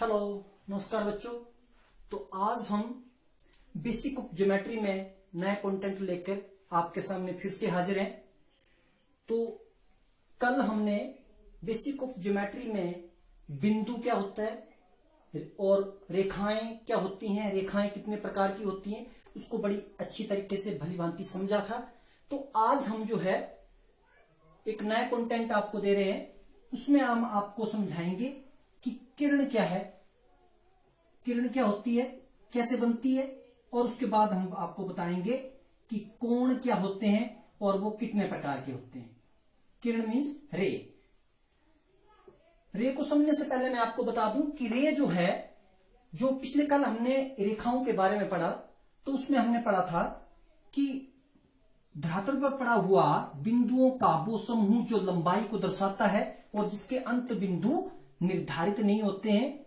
Hello, नमस्कार बच्चों। तो आज हम बेसिक ऑफ ज्योमेट्री में नया कंटेंट लेकर आपके सामने फिर से हाजिर हैं। तो कल हमने बेसिक ऑफ ज्योमेट्री में बिंदु क्या होता है और रेखाएं क्या होती हैं, रेखाएं कितने प्रकार की होती हैं, उसको बड़ी अच्छी तरीके से भलीभांति समझा था। तो आज हम जो है एक नया कंटेंट आपको दे रहे हैं, उसमें हम आपको समझाएंगे कि किरण क्या है, किरण क्या होती है, कैसे बनती है, और उसके बाद हम आपको बताएंगे कि कोण क्या होते हैं और वो कितने प्रकार के होते हैं। किरण मीन्स रे। रे को समझने से पहले मैं आपको बता दूं कि रे जो है, जो पिछले कल हमने रेखाओं के बारे में पढ़ा, तो उसमें हमने पढ़ा था कि धरातल पर पड़ा हुआ बिंदुओं का वो समूह जो लंबाई को दर्शाता है और जिसके अंत बिंदु निर्धारित नहीं होते हैं,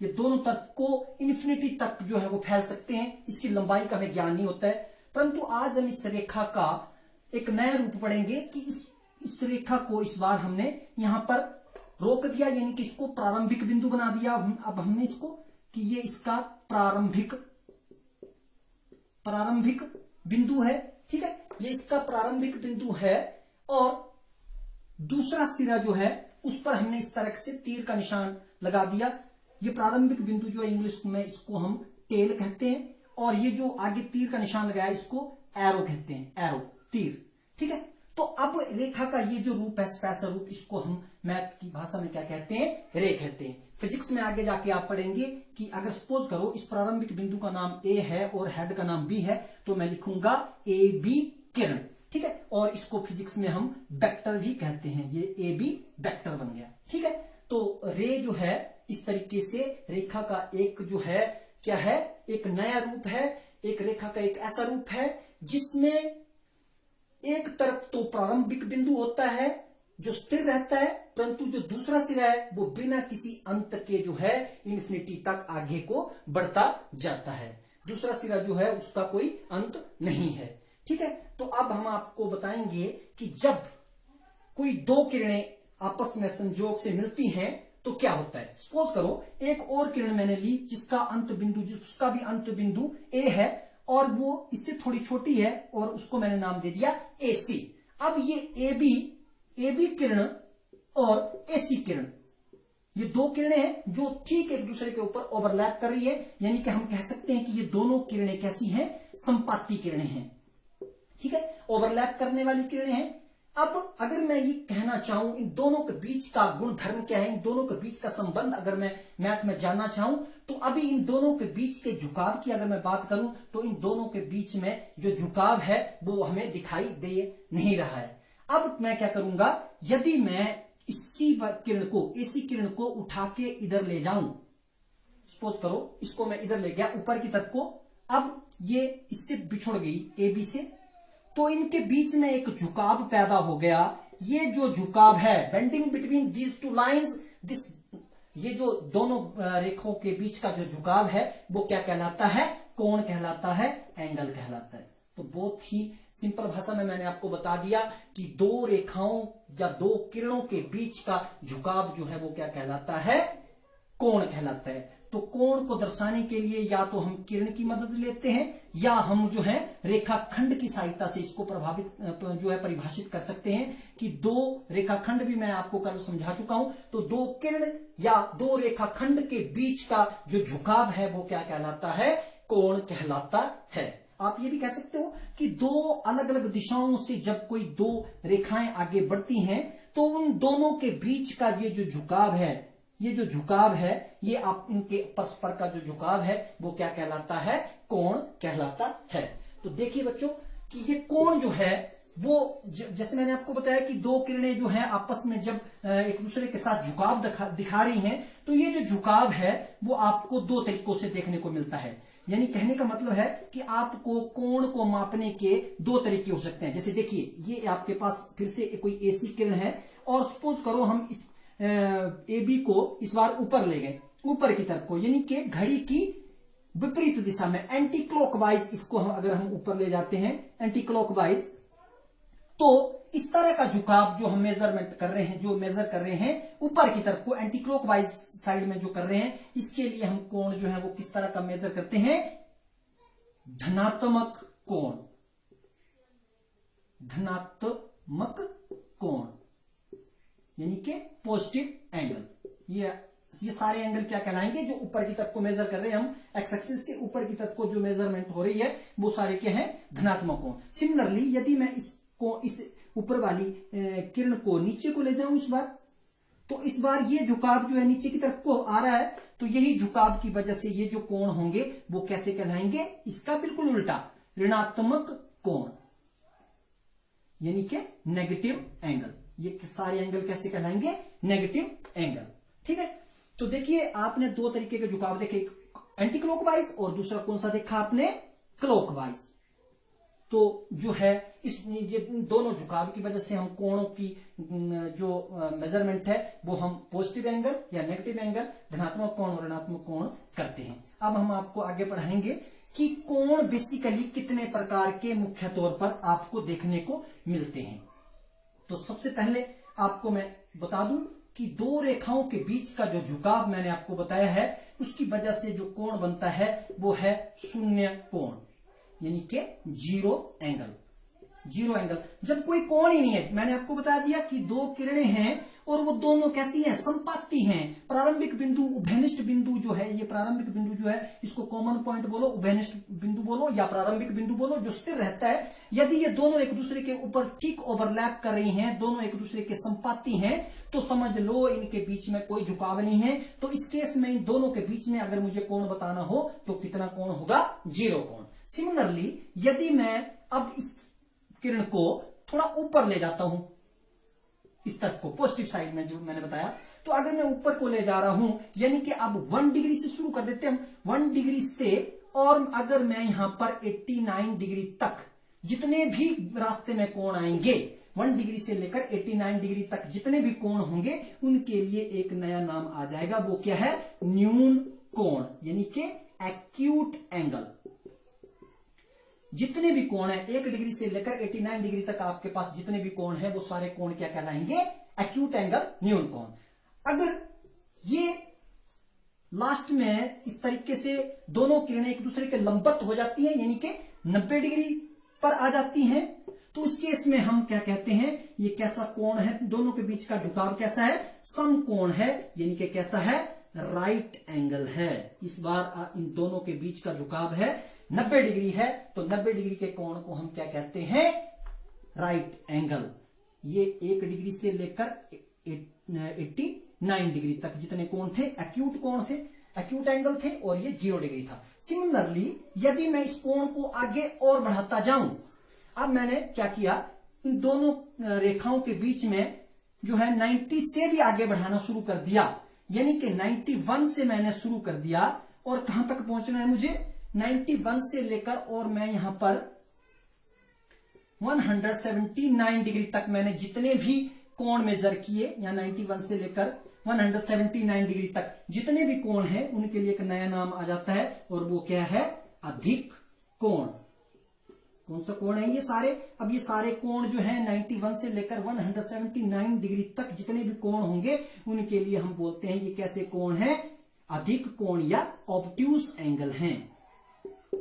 ये दोनों तक को इन्फिनिटी तक जो है वो फैल सकते हैं, इसकी लंबाई का हमें ज्ञान नहीं होता है। परंतु आज हम इस रेखा का एक नया रूप पढ़ेंगे कि इस रेखा को इस बार हमने यहां पर रोक दिया, यानी कि इसको प्रारंभिक बिंदु बना दिया। अब हमने इसको कि ये इसका प्रारंभिक बिंदु है, ठीक है, ये इसका प्रारंभिक बिंदु है। और दूसरा सिरा जो है उस पर हमने इस तरह से तीर का निशान लगा दिया। ये प्रारंभिक बिंदु जो है इंग्लिश में इसको हम टेल कहते हैं, और ये जो आगे तीर का निशान लगाया इसको एरो कहते हैं, एरो तीर, ठीक है। तो अब रेखा का ये जो रूप है, स्पेशल रूप, इसको हम मैथ की भाषा में क्या कहते हैं, रे कहते हैं। फिजिक्स में आगे जाके आप पढ़ेंगे कि अगर सपोज करो इस प्रारंभिक बिंदु का नाम ए है और हेड का नाम बी है, तो मैं लिखूंगा ए बी किरण, ठीक है। और इसको फिजिक्स में हम वेक्टर भी कहते हैं, ये ए बी वेक्टर बन गया, ठीक है। तो रे जो है इस तरीके से रेखा का एक जो है क्या है, एक नया रूप है। एक रेखा का एक ऐसा रूप है जिसमें एक तरफ तो प्रारंभिक बिंदु होता है जो स्थिर रहता है, परंतु जो दूसरा सिरा है वो बिना किसी अंत के जो है इन्फिनिटी तक आगे को बढ़ता जाता है। दूसरा सिरा जो है उसका कोई अंत नहीं है, ठीक है। तो अब हम आपको बताएंगे कि जब कोई दो किरणें आपस में संयोग से मिलती हैं तो क्या होता है। सपोज करो एक और किरण मैंने ली जिसका अंत बिंदु, जिसका भी अंत बिंदु ए है और वो इससे थोड़ी छोटी है, और उसको मैंने नाम दे दिया ए सी। अब ये ए बी किरण और ए सी किरण, ये दो किरणें हैं जो ठीक एक दूसरे के ऊपर ओवरलैप कर रही है, यानी कि हम कह सकते हैं कि ये दोनों किरणें कैसी हैं, संपाती किरणें हैं, ठीक है, ओवरलैप करने वाली किरणें हैं। अब अगर मैं ये कहना चाहूं इन दोनों के बीच का गुण धर्म क्या है, इन दोनों के बीच का संबंध अगर मैं मैथ में जानना चाहूं, तो अभी इन दोनों के बीच के झुकाव की अगर मैं बात करूं तो इन दोनों के बीच में जो झुकाव है वो हमें दिखाई दे नहीं रहा है। अब मैं क्या करूंगा, यदि मैं इसी किरण को, इसी किरण को उठा के इधर ले जाऊं, सपोज करो इसको मैं इधर ले गया ऊपर की तरफ को, अब ये इससे बिछुड़ गई ए बी से, तो इनके बीच में एक झुकाव पैदा हो गया। ये जो झुकाव है, bending between these two lines, this, ये जो दोनों रेखाओं के बीच का जो झुकाव है वो क्या कहलाता है, कोण कहलाता है, एंगल कहलाता है। तो बहुत ही सिंपल भाषा में मैंने आपको बता दिया कि दो रेखाओं या दो किरणों के बीच का झुकाव जो है वो क्या कहलाता है, कोण कहलाता है। तो कोण को दर्शाने के लिए या तो हम किरण की मदद लेते हैं या हम जो है रेखाखंड की सहायता से इसको जो है परिभाषित कर सकते हैं कि दो रेखाखंड भी मैं आपको कल समझा चुका हूं। तो दो किरण या दो रेखाखंड के बीच का जो झुकाव है वो क्या कहलाता है, कोण कहलाता है। आप ये भी कह सकते हो कि दो अलग अलग दिशाओं से जब कोई दो रेखाएं आगे बढ़ती हैं तो उन दोनों के बीच का ये जो झुकाव है, ये जो झुकाव है, ये आप इनके परस्पर का जो झुकाव है वो क्या कहलाता है, कोण कहलाता है। तो देखिए बच्चों कि ये कोण जो है वो जैसे मैंने आपको बताया कि दो किरणें जो हैं आपस में जब एक दूसरे के साथ झुकाव दिखा रही हैं, तो ये जो झुकाव है वो आपको दो तरीकों से देखने को मिलता है। यानी कहने का मतलब है कि आपको कोण को मापने के दो तरीके हो सकते हैं। जैसे देखिए ये आपके पास फिर से कोई एसी किरण है और सपोज करो हम इस ए बी को इस बार ऊपर ले गए, ऊपर की तरफ को, यानी कि घड़ी की विपरीत दिशा में, एंटी क्लॉकवाइज इसको हम अगर हम ऊपर ले जाते हैं एंटी क्लॉकवाइज, तो इस तरह का झुकाव जो हम मेजरमेंट कर रहे हैं, जो मेजर कर रहे हैं ऊपर की तरफ को एंटी क्लॉकवाइज साइड में जो कर रहे हैं, इसके लिए हम कोण जो है वो किस तरह का मेजर करते हैं? धनात्मक कोण, धनात्मक कोण यानी कि पॉजिटिव एंगल। ये सारे एंगल क्या कहलाएंगे? जो ऊपर की तरफ को मेजर कर रहे हैं हम, एक्स एक्सिस से ऊपर की तरफ को जो मेजरमेंट हो रही है वो सारे क्या है? धनात्मक कोण। सिमिलरली यदि मैं इस ऊपर वाली किरण को नीचे को ले जाऊं इस बार, तो इस बार ये झुकाव जो है नीचे की तरफ को आ रहा है, तो यही झुकाव की वजह से ये जो कोण होंगे वो कैसे कहलाएंगे? इसका बिल्कुल उल्टा, ऋणात्मक कोण यानी कि नेगेटिव एंगल। ये सारे एंगल कैसे कहलाएंगे? Negative angle. ठीक है, तो देखिए आपने दो तरीके के झुकाव देखे, एंटी क्लॉकवाइज और दूसरा कौन सा देखा आपने? क्लॉकवाइज। तो जो है ये दोनों झुकाव की वजह से हम कोणों की जो मेजरमेंट है वो हम पॉजिटिव एंगल या नेगेटिव एंगल, धनात्मक कोण और ऋणात्मक कोण करते हैं। अब हम आपको आगे पढ़ाएंगे कि कोण बेसिकली कितने प्रकार के मुख्य तौर पर आपको देखने को मिलते हैं। तो सबसे पहले आपको मैं बता दूं कि दो रेखाओं के बीच का जो झुकाव मैंने आपको बताया है, उसकी वजह से जो कोण बनता है वो है शून्य कोण यानी कि जीरो एंगल। जीरो एंगल जब कोई कोण ही नहीं है, मैंने आपको बता दिया कि दो किरणें हैं और वो दोनों कैसी हैं? संपाती हैं। प्रारंभिक बिंदु, उभयनिष्ठ बिंदु जो है, ये प्रारंभिक बिंदु जो है इसको कॉमन पॉइंट बोलो, उभयनिष्ठ बिंदु बोलो या प्रारंभिक बिंदु बोलो, जो स्थिर रहता है। यदि ये दोनों एक दूसरे के ऊपर ठीक ओवरलैप कर रही हैं, दोनों एक दूसरे के संपाती हैं, तो समझ लो इनके बीच में कोई झुकाव नहीं है। तो इस केस में इन दोनों के बीच में अगर मुझे कोण बताना हो तो कितना कोण होगा? जीरो कोण। सिमिलरली यदि मैं अब इस किरण को थोड़ा ऊपर ले जाता हूं, इस तरफ को पॉजिटिव साइड में जो मैंने बताया, तो अगर मैं ऊपर को ले जा रहा हूं यानी कि अब 1 डिग्री से शुरू कर देते हैं हम, 1 डिग्री से, और अगर मैं यहां पर 89 डिग्री तक जितने भी रास्ते में कोण आएंगे, 1 डिग्री से लेकर 89 डिग्री तक जितने भी कोण होंगे उनके लिए एक नया नाम आ जाएगा। वो क्या है? न्यून कोण यानी कि एक्यूट एंगल। जितने भी कोण है 1 डिग्री से लेकर 89 डिग्री तक आपके पास जितने भी कोण है वो सारे कोण क्या कहलाएंगे? एक्यूट एंगल, न्यून कोण। अगर ये लास्ट में इस तरीके से दोनों किरणें एक दूसरे के लंबवत हो जाती हैं यानी कि 90 डिग्री पर आ जाती हैं, तो इस केस में हम क्या कहते हैं? ये कैसा कोण है? दोनों के बीच का झुकाव कैसा है? समकोण है यानी कि कैसा है? राइट एंगल है। इस बार इन दोनों के बीच का झुकाव है 90 डिग्री है, तो 90 डिग्री के कोण को हम क्या कहते हैं? Right angle. ये 1 डिग्री से लेकर 89 डिग्री तक जितने कोण थे एक्यूट कोण थे, एक्यूट एंगल थे, और ये 0 डिग्री था। सिमिलरली यदि मैं इस कोण को आगे और बढ़ाता जाऊं, अब मैंने क्या किया? इन दोनों रेखाओं के बीच में जो है 90 से भी आगे बढ़ाना शुरू कर दिया, यानी कि 91 से मैंने शुरू कर दिया, और कहां तक पहुंचना है मुझे? 91 से लेकर, और मैं यहां पर 179 डिग्री तक मैंने जितने भी कोण मेजर किए, या 91 से लेकर 179 डिग्री तक जितने भी कोण हैं उनके लिए एक नया नाम आ जाता है, और वो क्या है? अधिक कोण। कौन सा कोण है ये सारे? अब ये सारे कोण जो है 91 से लेकर 179 डिग्री तक जितने भी कोण होंगे उनके लिए हम बोलते हैं ये कैसे कोण है? अधिक कोण या ऑब्ट्यूज एंगल हैं।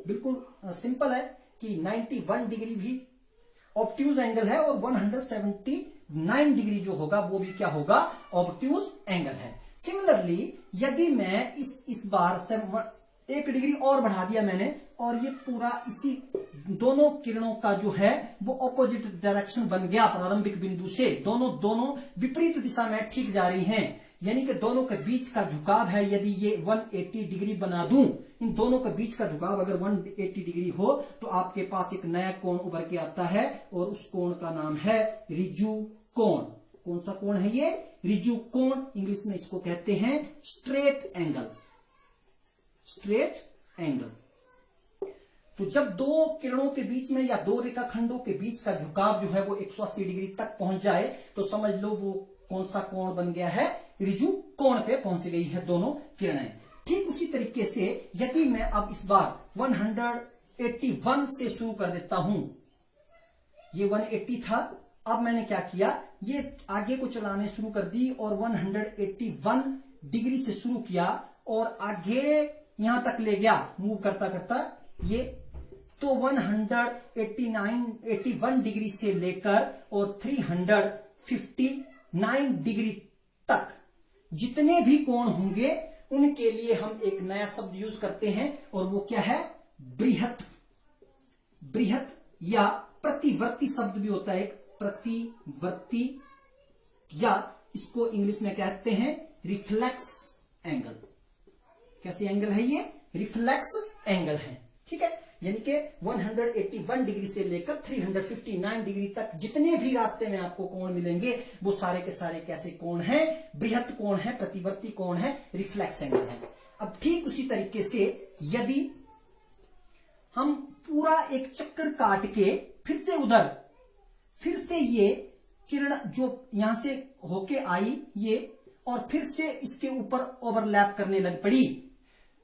बिल्कुल सिंपल है कि 91 डिग्री भी ऑब्ट्यूज एंगल है, और 179 डिग्री जो होगा वो भी क्या होगा? ऑब्ट्यूज एंगल है। सिमिलरली यदि मैं इस बार से 1 डिग्री और बढ़ा दिया मैंने, और ये पूरा इसी दोनों किरणों का जो है वो ऑपोजिट डायरेक्शन बन गया प्रारंभिक बिंदु से, दोनों विपरीत दिशा में ठीक जा रही हैं, यानी कि दोनों के बीच का झुकाव है, यदि ये 180 डिग्री बना दूं, इन दोनों के बीच का झुकाव अगर 180 डिग्री हो तो आपके पास एक नया कोण उभर के आता है, और उस कोण का नाम है रिजु कोण। कौन सा कोण है ये? रिजु कोण। इंग्लिश में इसको कहते हैं स्ट्रेट एंगल। Straight angle. तो जब दो किरणों के बीच में या दो रेखाखंडों के बीच का झुकाव जो है वो 180 डिग्री तक पहुंच जाए तो समझ लो वो कौन सा कोण बन गया है? रिजु कोण पे पहुंच गई है दोनों किरणें। ठीक उसी तरीके से यदि मैं अब इस बार 181 से शुरू कर देता हूं, ये 180 था, अब मैंने क्या किया, ये आगे को चलाने शुरू कर दी और 181 डिग्री से शुरू किया और आगे यहां तक ले गया मूव करता करता ये, तो 181 डिग्री से लेकर और 359 डिग्री तक जितने भी कोण होंगे उनके लिए हम एक नया शब्द यूज करते हैं और वो क्या है, बृहत। बृहत या प्रतिवर्ती शब्द भी होता है, एक प्रतिवर्ती, या इसको इंग्लिश में कहते हैं रिफ्लेक्स एंगल। कैसे एंगल है ये, रिफ्लेक्स एंगल है, ठीक है। यानी कि 181 डिग्री से लेकर 359 डिग्री तक जितने भी रास्ते में आपको कोण मिलेंगे वो सारे के सारे कैसे कोण हैं, बृहत कोण है, प्रतिवर्ती कोण है, रिफ्लेक्स एंगल है। अब ठीक उसी तरीके से यदि हम पूरा एक चक्कर काट के फिर से ये किरण जो यहां से होके आई ये, और फिर से इसके ऊपर ओवरलैप करने लग पड़ी,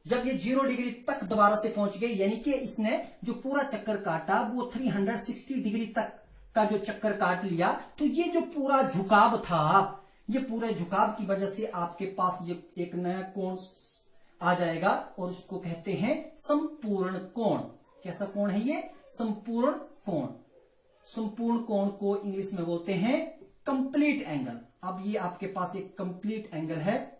जब ये 0 डिग्री तक दोबारा से पहुंच गई, यानी कि इसने जो पूरा चक्कर काटा वो 360 डिग्री तक का जो चक्कर काट लिया, तो ये जो पूरा झुकाव था, ये पूरे झुकाव की वजह से आपके पास ये एक नया कोण आ जाएगा और उसको कहते हैं संपूर्ण कोण। कैसा कोण है ये, संपूर्ण कोण। संपूर्ण कोण को इंग्लिश में बोलते हैं कंप्लीट एंगल। अब ये आपके पास एक कंप्लीट एंगल है,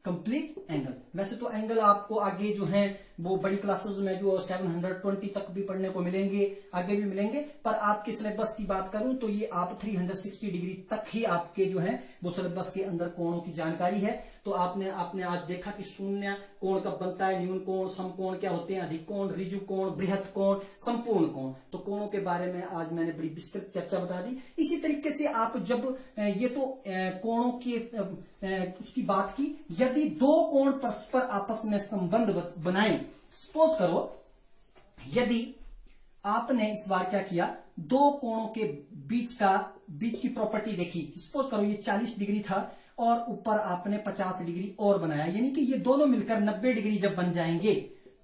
कंप्लीट एंगल। वैसे तो एंगल आपको आगे जो है वो बड़ी क्लासेस में जो 720 तक भी पढ़ने को मिलेंगे, आगे भी मिलेंगे, पर आपके सिलेबस की बात करूं तो ये आप 360 डिग्री तक ही आपके जो है वो सिलेबस के अंदर कोणों की जानकारी है। तो आपने आज देखा कि शून्य कोण कब बनता है, न्यून कोण, समकोण क्या होते हैं, अधिक कोण, ऋजु कोण, बृहत कोण, संपूर्ण कोण। तो कोणों के बारे में आज मैंने बड़ी विस्तृत चर्चा बता दी। इसी तरीके से आप जब ये तो कोणों की उसकी बात की, यदि दो कोण परस्पर आपस में संबंध बनाए, सपोज करो यदि आपने इस बार क्या किया, दो कोणों के बीच की प्रॉपर्टी देखी, सपोज करो ये 40 डिग्री था और ऊपर आपने 50 डिग्री और बनाया, यानी कि ये दोनों मिलकर 90 डिग्री जब बन जाएंगे,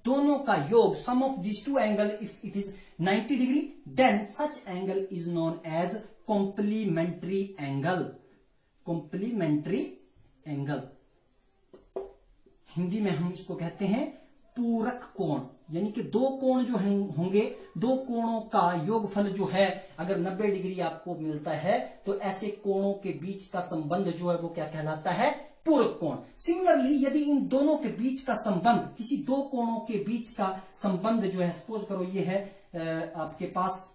दोनों का योग, sum of this two angle if it is 90 degree, then such angle is known as complementary angle. Complementary angle Hindi में हम इसको कहते हैं पूरक कोण। यानी कि दो कोण जो होंगे, दो कोणों का योगफल जो है अगर 90 डिग्री आपको मिलता है तो ऐसे कोणों के बीच का संबंध जो है वो क्या कहलाता है, पूरक कोण। सिमिलरली यदि इन दोनों के बीच का संबंध, किसी दो कोणों के बीच का संबंध जो है, सपोज करो ये है आपके पास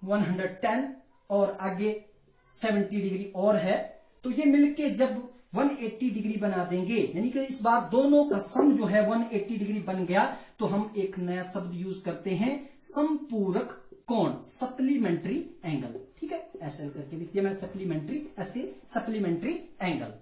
110 और आगे 70 डिग्री और है, तो ये मिलके जब 180 डिग्री बना देंगे, यानी कि इस बार दोनों का सम जो है 180 डिग्री बन गया, तो हम एक नया शब्द यूज करते हैं संपूरक कोण, सप्लीमेंट्री एंगल। ठीक है, ऐसे करके लिख दिया मैंने सप्लीमेंट्री, ऐसे सप्लीमेंट्री एंगल।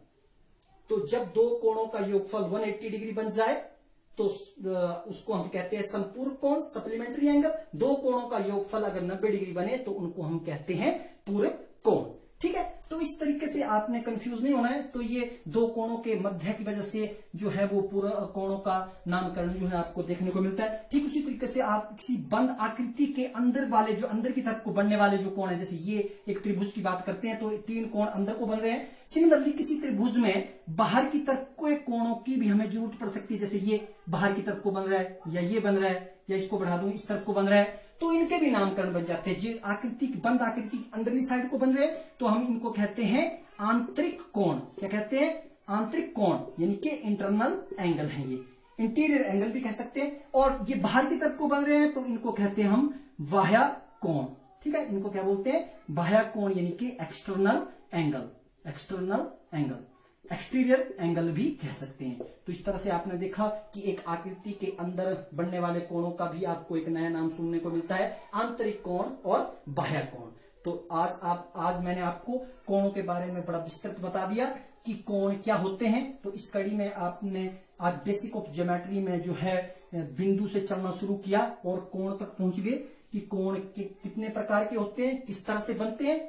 तो जब दो कोणों का योगफल 180 डिग्री बन जाए तो उसको हम कहते हैं संपूरक कोण, सप्लीमेंट्री एंगल। दो कोणों का योगफल अगर 90 डिग्री बने तो उनको हम कहते हैं पूरक कोण। ठीक है, तो इस तरीके से आपने कंफ्यूज नहीं होना है। तो ये दो कोणों के मध्य की वजह से जो है वो पूरा कोणों का नामकरण जो है आपको देखने को मिलता है। ठीक उसी तरीके से आप किसी बंद आकृति के अंदर वाले, जो अंदर की तरफ को बनने वाले जो कोण है, जैसे ये एक त्रिभुज की बात करते हैं तो 3 कोण अंदर को बन रहे हैं। सिमिलरली किसी त्रिभुज में बाहर की तरफ के कोणों की भी हमें जरूरत पड़ सकती है, जैसे ये बाहर की तरफ को बन रहा है, या ये बन रहा है, या इसको बढ़ा दूं इस तरफ को बन रहा है, तो इनके भी नामकरण बन जाते हैं। जो आकृति बंद आकृति की अंदरली साइड को बन रहे हैं तो हम इनको कहते हैं आंतरिक कोण। क्या कहते हैं? आंतरिक कोण, यानी कि इंटरनल एंगल है, ये इंटीरियर एंगल भी कह सकते हैं। और ये बाहर की तरफ को बन रहे हैं तो इनको कहते हैं हम बाह्य कोण। ठीक है, इनको क्या बोलते हैं? बाह्य कोण, यानी कि external angle, external angle, exterior angle भी कह सकते हैं। तो इस तरह से आपने देखा कि एक आकृति के अंदर बनने वाले कोणों का भी आपको एक नया नाम सुनने को मिलता है, आंतरिक कोण और बाह्य कोण। तो आज मैंने आपको कोणों के बारे में बड़ा विस्तृत बता दिया कि कोण क्या होते हैं। तो इस कड़ी में आपने आज बेसिक ऑफ ज्योमेट्री में जो है बिंदु से चलना शुरू किया और कोण तक पहुंच गए कि कोण के कितने प्रकार के होते हैं, किस तरह से बनते हैं।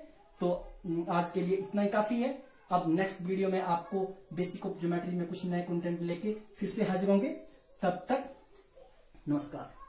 तो आज के लिए इतना ही काफी है। अब नेक्स्ट वीडियो में आपको बेसिक ऑफ ज्योमेट्री में कुछ नए कंटेंट लेके फिर से हाजिर होंगे। तब तक नमस्कार।